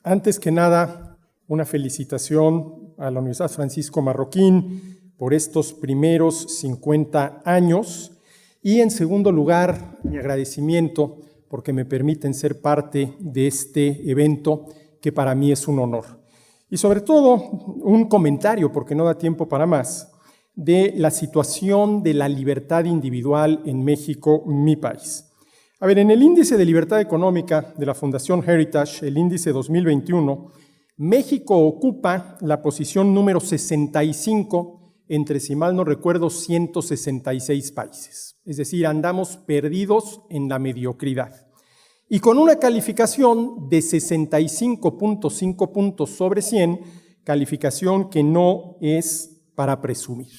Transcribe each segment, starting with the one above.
Antes que nada, una felicitación a la Universidad Francisco Marroquín por estos primeros 50 años y, en segundo lugar, mi agradecimiento porque me permiten ser parte de este evento que para mí es un honor. Y sobre todo, un comentario, porque no da tiempo para más, de la situación de la libertad individual en México, mi país. A ver, en el índice de libertad económica de la Fundación Heritage, el índice 2021, México ocupa la posición número 65 entre, si mal no recuerdo, 166 países. Es decir, andamos perdidos en la mediocridad. Y con una calificación de 65.5 puntos sobre 100, calificación que no es para presumir.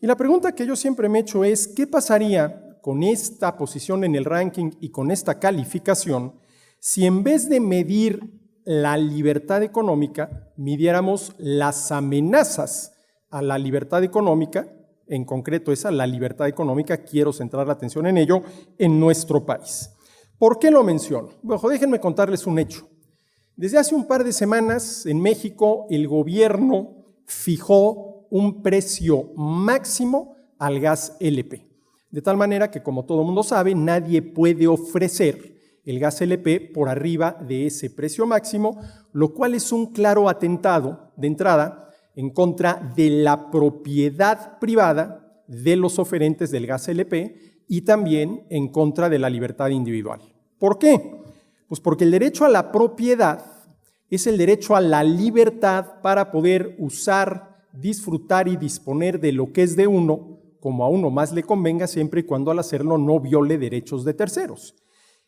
Y la pregunta que yo siempre me he hecho es, ¿qué pasaría con esta posición en el ranking y con esta calificación si en vez de medir la libertad económica, midiéramos las amenazas a la libertad económica, en concreto esa, la libertad económica, quiero centrar la atención en ello, en nuestro país? ¿Por qué lo menciono? Bueno, déjenme contarles un hecho. Desde hace un par de semanas en México el gobierno fijó un precio máximo al gas LP. De tal manera que, como todo mundo sabe, nadie puede ofrecer el gas LP por arriba de ese precio máximo, lo cual es un claro atentado de entrada en contra de la propiedad privada de los oferentes del gas LP y también en contra de la libertad individual. ¿Por qué? Pues porque el derecho a la propiedad es el derecho a la libertad para poder usar, disfrutar y disponer de lo que es de uno, como a uno más le convenga, siempre y cuando al hacerlo no viole derechos de terceros.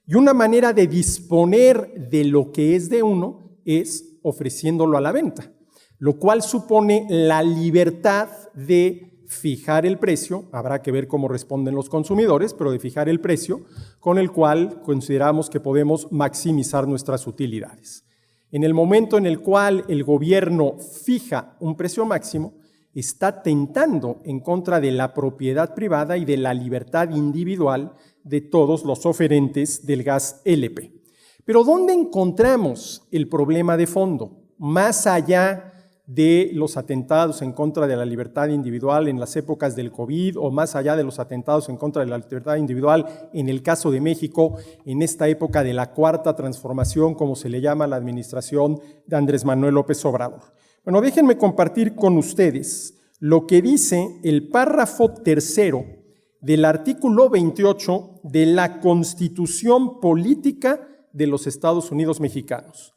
Y una manera de disponer de lo que es de uno es ofreciéndolo a la venta, lo cual supone la libertad de fijar el precio, habrá que ver cómo responden los consumidores, pero de fijar el precio con el cual consideramos que podemos maximizar nuestras utilidades. En el momento en el cual el gobierno fija un precio máximo, está tentando en contra de la propiedad privada y de la libertad individual de todos los oferentes del gas LP. Pero ¿dónde encontramos el problema de fondo? Más allá de los atentados en contra de la libertad individual en las épocas del COVID o más allá de los atentados en contra de la libertad individual en el caso de México en esta época de la cuarta transformación, como se le llama a la administración de Andrés Manuel López Obrador. Bueno, déjenme compartir con ustedes lo que dice el párrafo tercero del artículo 28 de la Constitución Política de los Estados Unidos Mexicanos.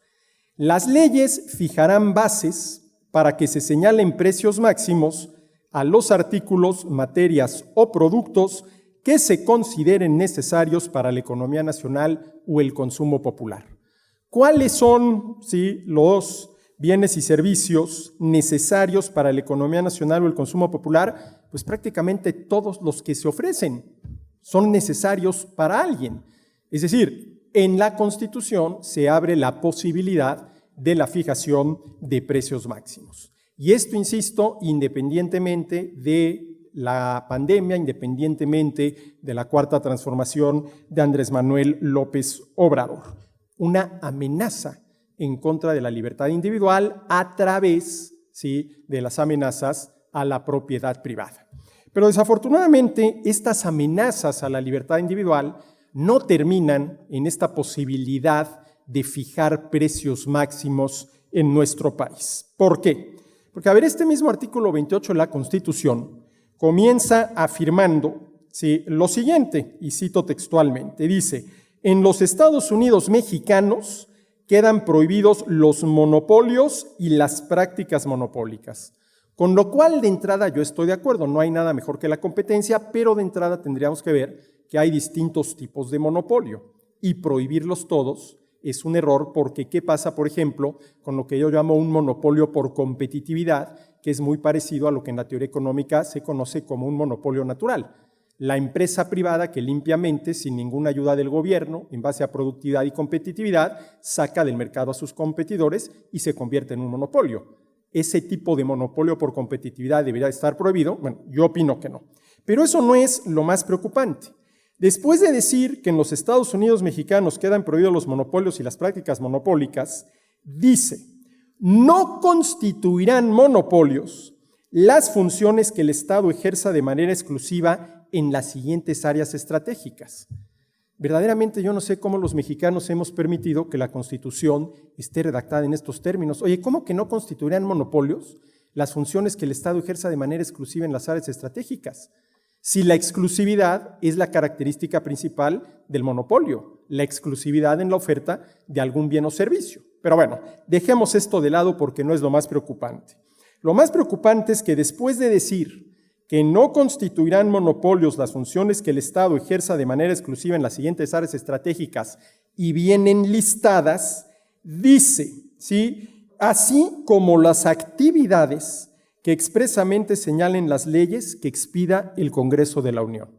Las leyes fijarán bases para que se señalen precios máximos a los artículos, materias o productos que se consideren necesarios para la economía nacional o el consumo popular. ¿Cuáles son los bienes y servicios necesarios para la economía nacional o el consumo popular? Pues prácticamente todos los que se ofrecen son necesarios para alguien. Es decir, en la Constitución se abre la posibilidad de la fijación de precios máximos. Y esto, insisto, independientemente de la pandemia, independientemente de la cuarta transformación de Andrés Manuel López Obrador. Una amenaza en contra de la libertad individual a través de las amenazas a la propiedad privada. Pero desafortunadamente estas amenazas a la libertad individual no terminan en esta posibilidad de fijar precios máximos en nuestro país. ¿Por qué? Porque, a ver, este mismo artículo 28 de la Constitución comienza afirmando lo siguiente, y cito textualmente, dice: en los Estados Unidos mexicanos quedan prohibidos los monopolios y las prácticas monopólicas. Con lo cual, de entrada, yo estoy de acuerdo, no hay nada mejor que la competencia, pero de entrada tendríamos que ver que hay distintos tipos de monopolio y prohibirlos todos es un error porque ¿qué pasa, por ejemplo, con lo que yo llamo un monopolio por competitividad, que es muy parecido a lo que en la teoría económica se conoce como un monopolio natural? La empresa privada que limpiamente, sin ninguna ayuda del gobierno, en base a productividad y competitividad, saca del mercado a sus competidores y se convierte en un monopolio. ¿Ese tipo de monopolio por competitividad debería estar prohibido? Bueno, yo opino que no. Pero eso no es lo más preocupante. Después de decir que en los Estados Unidos mexicanos quedan prohibidos los monopolios y las prácticas monopólicas, dice: no constituirán monopolios las funciones que el Estado ejerza de manera exclusiva en las siguientes áreas estratégicas. Verdaderamente yo no sé cómo los mexicanos hemos permitido que la Constitución esté redactada en estos términos. Oye, ¿cómo que no constituirán monopolios las funciones que el Estado ejerza de manera exclusiva en las áreas estratégicas? Si la exclusividad es la característica principal del monopolio, la exclusividad en la oferta de algún bien o servicio. Pero bueno, dejemos esto de lado porque no es lo más preocupante. Lo más preocupante es que después de decir que no constituirán monopolios las funciones que el Estado ejerza de manera exclusiva en las siguientes áreas estratégicas y vienen listadas, dice, ¿sí?, así como las actividades que expresamente señalen las leyes que expida el Congreso de la Unión.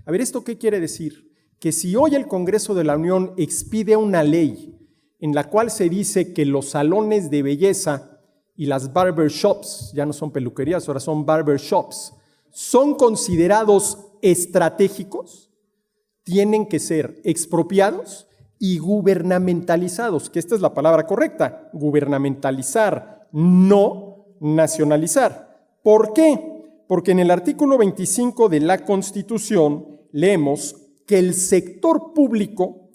A ver, ¿esto qué quiere decir? Que si hoy el Congreso de la Unión expide una ley en la cual se dice que los salones de belleza y las barbershops, ya no son peluquerías, ahora son barbershops, son considerados estratégicos, tienen que ser expropiados y gubernamentalizados, que esta es la palabra correcta, gubernamentalizar, no nacionalizar. ¿Por qué? Porque en el artículo 25 de la Constitución leemos que el sector público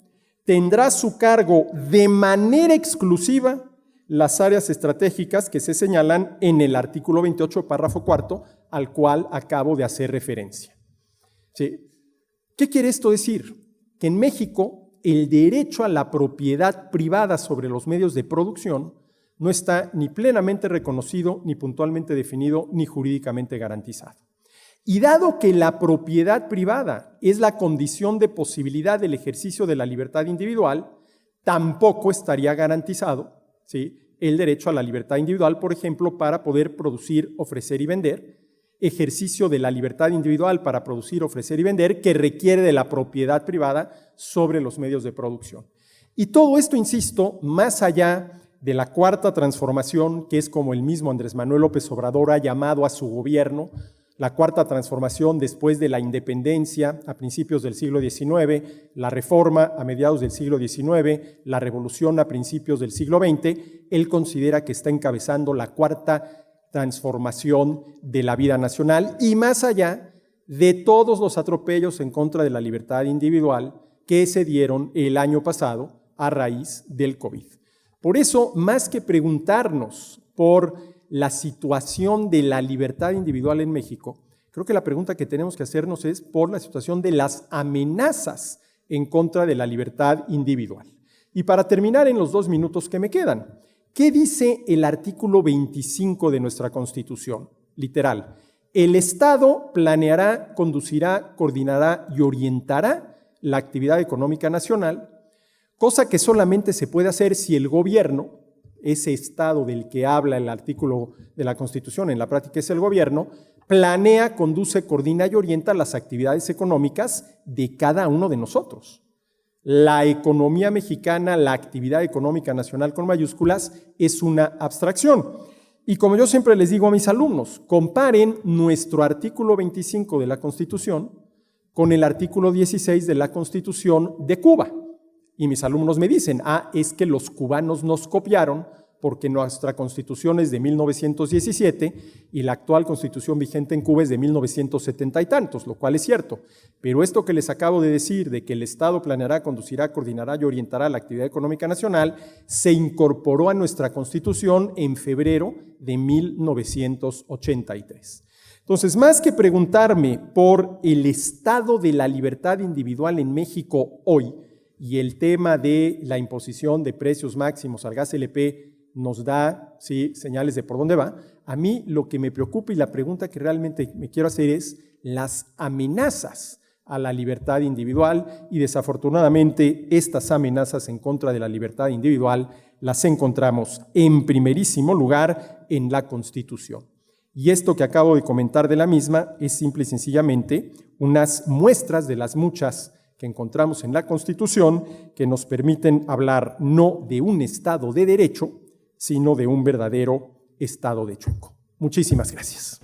tendrá a su cargo de manera exclusiva las áreas estratégicas que se señalan en el artículo 28, párrafo cuarto, al cual acabo de hacer referencia. ¿Sí? ¿Qué quiere esto decir? Que en México el derecho a la propiedad privada sobre los medios de producción no está ni plenamente reconocido, ni puntualmente definido, ni jurídicamente garantizado. Y dado que la propiedad privada es la condición de posibilidad del ejercicio de la libertad individual, tampoco estaría garantizado, ¿sí?, el derecho a la libertad individual, por ejemplo, para poder producir, ofrecer y vender, ejercicio de la libertad individual para producir, ofrecer y vender, que requiere de la propiedad privada sobre los medios de producción. Y todo esto, insisto, más allá de la cuarta transformación, que es como el mismo Andrés Manuel López Obrador ha llamado a su gobierno, la cuarta transformación después de la independencia a principios del siglo XIX, la reforma a mediados del siglo XIX, la revolución a principios del siglo XX, él considera que está encabezando la cuarta transformación de la vida nacional y más allá de todos los atropellos en contra de la libertad individual que se dieron el año pasado a raíz del COVID. Por eso, más que preguntarnos por la situación de la libertad individual en México, creo que la pregunta que tenemos que hacernos es por la situación de las amenazas en contra de la libertad individual. Y para terminar en los 2 minutos que me quedan, ¿qué dice el artículo 25 de nuestra Constitución? Literal, el Estado planeará, conducirá, coordinará y orientará la actividad económica nacional, cosa que solamente se puede hacer si el gobierno, ese Estado del que habla el artículo de la Constitución, en la práctica es el gobierno, planea, conduce, coordina y orienta las actividades económicas de cada uno de nosotros. La economía mexicana, la actividad económica nacional con mayúsculas, es una abstracción. Y como yo siempre les digo a mis alumnos, comparen nuestro artículo 25 de la Constitución con el artículo 16 de la Constitución de Cuba. Y mis alumnos me dicen, es que los cubanos nos copiaron porque nuestra Constitución es de 1917 y la actual Constitución vigente en Cuba es de 1970 y tantos, lo cual es cierto. Pero esto que les acabo de decir, de que el Estado planeará, conducirá, coordinará y orientará la actividad económica nacional, se incorporó a nuestra Constitución en febrero de 1983. Entonces, más que preguntarme por el estado de la libertad individual en México hoy, y el tema de la imposición de precios máximos al gas LP nos da señales de por dónde va, a mí lo que me preocupa y la pregunta que realmente me quiero hacer es las amenazas a la libertad individual y desafortunadamente estas amenazas en contra de la libertad individual las encontramos en primerísimo lugar en la Constitución. Y esto que acabo de comentar de la misma es simple y sencillamente unas muestras de las muchas que encontramos en la Constitución que nos permiten hablar no de un Estado de derecho, sino de un verdadero Estado de choco. Muchísimas gracias.